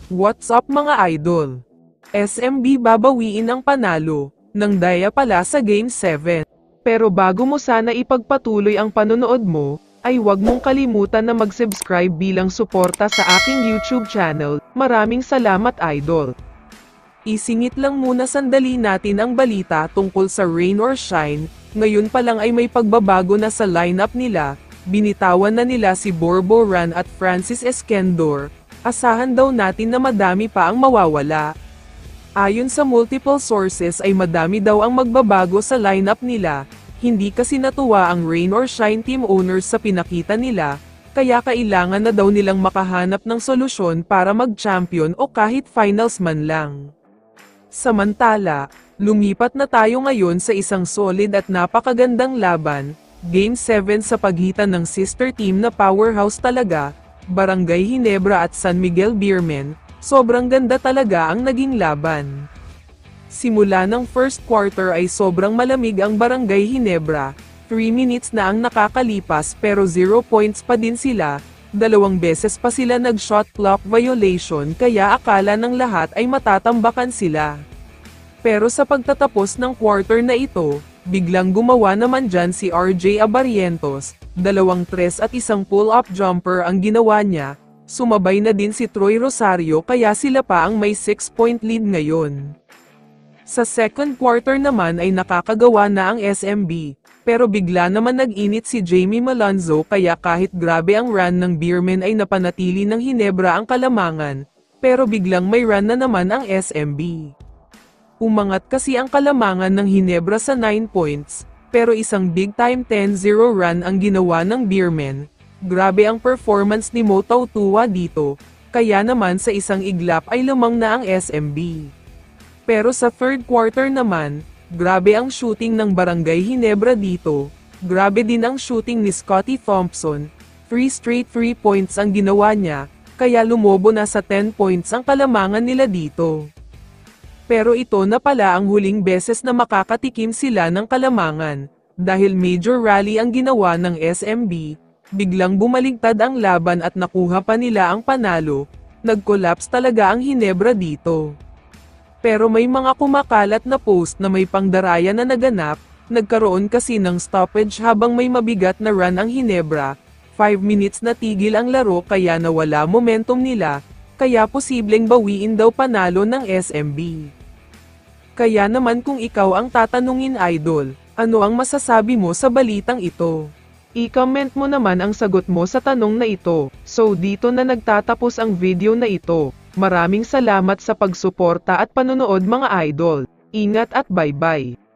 What's up mga idol? SMB babawiin ang panalo ng Daya pala sa Game 7. Pero bago mo sana ipagpatuloy ang panonood mo, ay huwag mong kalimutan na mag-subscribe bilang suporta sa aking YouTube channel. Maraming salamat idol. Isingit lang muna sandali natin ang balita tungkol sa Rain or Shine. Ngayon pa lang ay may pagbabago na sa lineup nila. Binitawan na nila si Borbo Ran at Francis Escandor. Asahan daw natin na madami pa ang mawawala. Ayon sa multiple sources ay madami daw ang magbabago sa lineup nila. Hindi kasi natuwa ang Rain or Shine team owners sa pinakita nila, kaya kailangan na daw nilang makahanap ng solusyon para mag-champion o kahit finals man lang. Samantala, lumipat na tayo ngayon sa isang solid at napakagandang laban, Game 7 sa pagitan ng sister team na powerhouse talaga, Barangay Ginebra at San Miguel Beermen. Sobrang ganda talaga ang naging laban. Simula ng first quarter ay sobrang malamig ang Barangay Ginebra, 3 minutes na ang nakakalipas pero 0 points pa din sila, 2 beses pa sila nag-shot clock violation kaya akala ng lahat ay matatambakan sila. Pero sa pagtatapos ng quarter na ito, biglang gumawa naman dyan si RJ Abarientos, 2 tres at isang pull-up jumper ang ginawa niya, sumabay na din si Troy Rosario kaya sila pa ang may 6-point lead ngayon. Sa second quarter naman ay nakakagawa na ang SMB, pero bigla naman nag-init si Jamie Malonzo kaya kahit grabe ang run ng Beermen ay napanatili ng Ginebra ang kalamangan, pero biglang may run na naman ang SMB. Umangat kasi ang kalamangan ng Ginebra sa 9 points, pero isang big-time 10-0 run ang ginawa ng Beermen. Grabe ang performance ni Mo Tautua dito, kaya naman sa isang iglap ay lumang na ang SMB. Pero sa third quarter naman, grabe ang shooting ng Barangay Ginebra dito, grabe din ang shooting ni Scottie Thompson, 3 straight 3 points ang ginawa niya, kaya lumobo na sa 10 points ang kalamangan nila dito. Pero ito na pala ang huling beses na makakatikim sila ng kalamangan, dahil major rally ang ginawa ng SMB, biglang bumaligtad ang laban at nakuha pa nila ang panalo, nag-collapse talaga ang Ginebra dito. Pero may mga kumakalat na post na may pangdaraya na naganap, nagkaroon kasi ng stoppage habang may mabigat na run ang Ginebra, 5 minutes na tigil ang laro kaya nawala momentum nila, kaya posibleng bawiin daw panalo ng SMB. Kaya naman kung ikaw ang tatanungin idol, ano ang masasabi mo sa balitang ito? I-comment mo naman ang sagot mo sa tanong na ito. So dito na nagtatapos ang video na ito. Maraming salamat sa pagsuporta at panonood mga idol. Ingat at bye-bye.